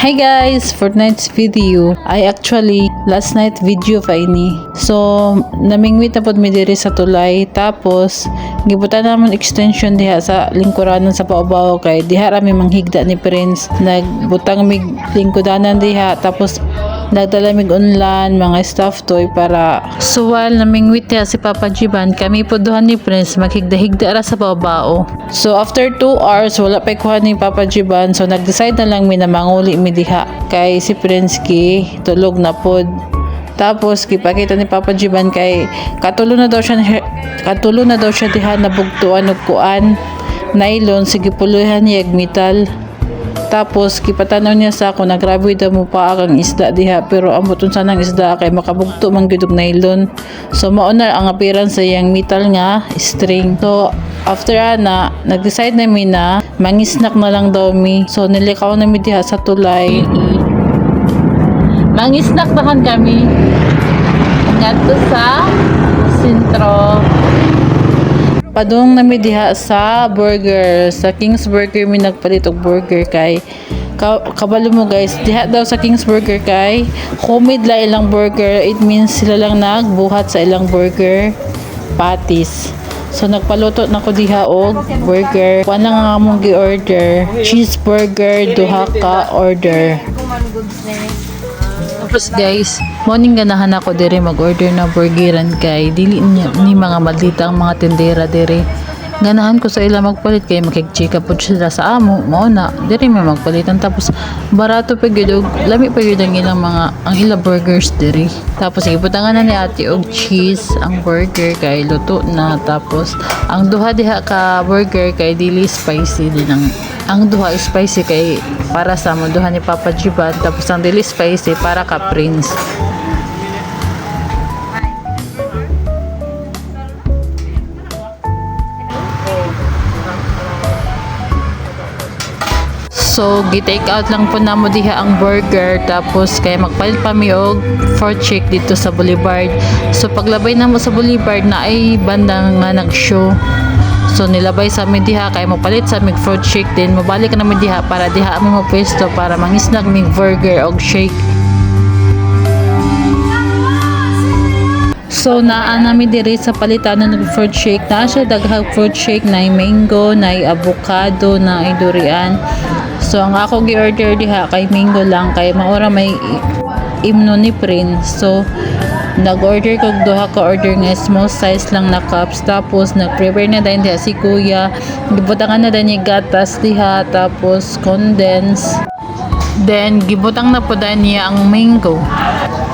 Hi guys! For tonight's video, last night video pa ini. So, namingwit na pod mi diri sa tulay. Tapos, gibutan namon extension diha sa lingkuranan sa Paobaw kay diha rami manghigda ni Prince. Nagbutang mig lingkudanan diha. Tapos, nagdala mig unlan, mga stuffed toy para while namingwit diha si Papa Jiban, kami po duhan ni Prince maghigda-higda ra sa Paobaw. So, after 2 hours, wala pa kuha ni Papa Jiban. So, nag-decide na lang mi na manguli mi diha kay si Prince ki tulog na pod. Tapos gipakita ni Papa Jiban kay katulo na daw siya diha na bugtuan og kuan nylon, sige puluhan niya metal. Tapos gipatanaw niya sa ako na grabe daw mo pa ang isda diha, pero amot unsa nang isda kay makabugto man gyud og nylon. So mao na ang appearance sa yang metal nga string. So after na nag-decide na mi na mangisnak na lang daw mi. So nilikaw na mi diha sa tulay. Mangisnak naman kami ngadto sa sentro. Padung nami diha sa burger, sa King's Burger mi nagpalit og burger kay kabalo mo guys, diha daw sa King's Burger kay homemade la ilang burger. It means sila lang nagbuhat sa ilang burger patties. So nagpaluto na ko diha og burger. Kuan lang ang among gi-order, cheeseburger duha ka order. Tapos guys, morning ganahan ako diri mag-order na burgeran kay dili niya ni mga maldita ang mga tindera diri. Ganahan ko sa ila magpalit kay makig-chika pud sila sa amo. Mao na diri may magpalitan, tapos barato pa gyud og lami pa gyud ang ilang burgers diri. Tapos ibutangan na ni ate og cheese ang burger kay luto na. Tapos ang duha diha ka burger kay dili spicy din ang duha spicy kay para sa mo duha ni Papa Jiban, tapos ang dili spicy para ka Prince. So, gi-take out lang po namo diha ang burger, tapos kay magpalit pa mi og fruit shake dito sa Boulevard. So, paglabay namo sa Boulevard na ay bandang nga nag-show. So, nilabay sa amin diha kay mapalit sa mig fruit shake din. Mabalik na namin diha para diha amin mo pwesto para mangisnag mig burger og shake. So, naa namin diri sa palitanan ng fruit shake. Naa siya daghang fruit shake na mango, na avocado, na durian. So, ang ako gi-order diha kay mango lang kay maura may imno ni Prince. So, nag-order ko duha ka order nga small size lang na cups. Tapos nag-prepare na din diha si kuya. Gibutangan na din ni gatas diha, tapos condense. Then gibutang na po din niya ang mango.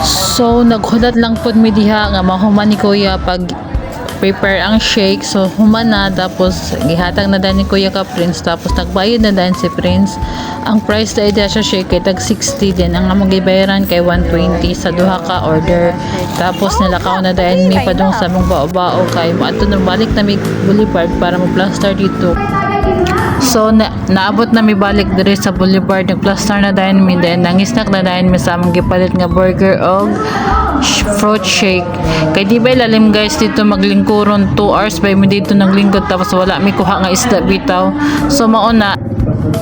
So naghulat lang po mi diha nga mahuman ni kuya pag prepare ang shake. So human na, tapos gihatag na din ni kuya ka Prince, tapos nagbayad na din si Prince. Ang price na diha sa shake kay tag 60 din, ang among gibayaran kay 120 sa duha ka order. Tapos nilakaw na din mi padung sa among bao-bao kay moadto na balik na mi Boulevard para mo plaster dito. So naabot na mi balik diri sa Boulevard, nag-plaster na din mi, then nangisnak na din mi sa among gipalit nga burger og fruit shake. Kay di ba lalim guys dito maglingkuron 2 hours ba mi dito naglingkod, tapos wala mi kuha nga isda bitaw. So mao na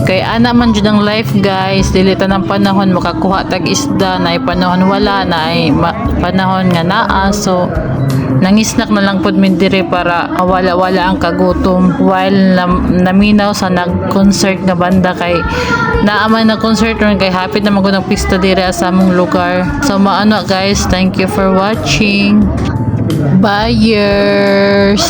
kay ana man jud ang life guys, dili ta ng panahon makakuha tag isda, na panahon wala, na panahon nga naa. So nangisnak na lang pod mi dire para wala ang kagutom while naminaw sa nag-concert nga banda kay naaman na concert ron kay hapit na magud ang pista dire sa among lugar. So maano guys, thank you for watching. Buyers.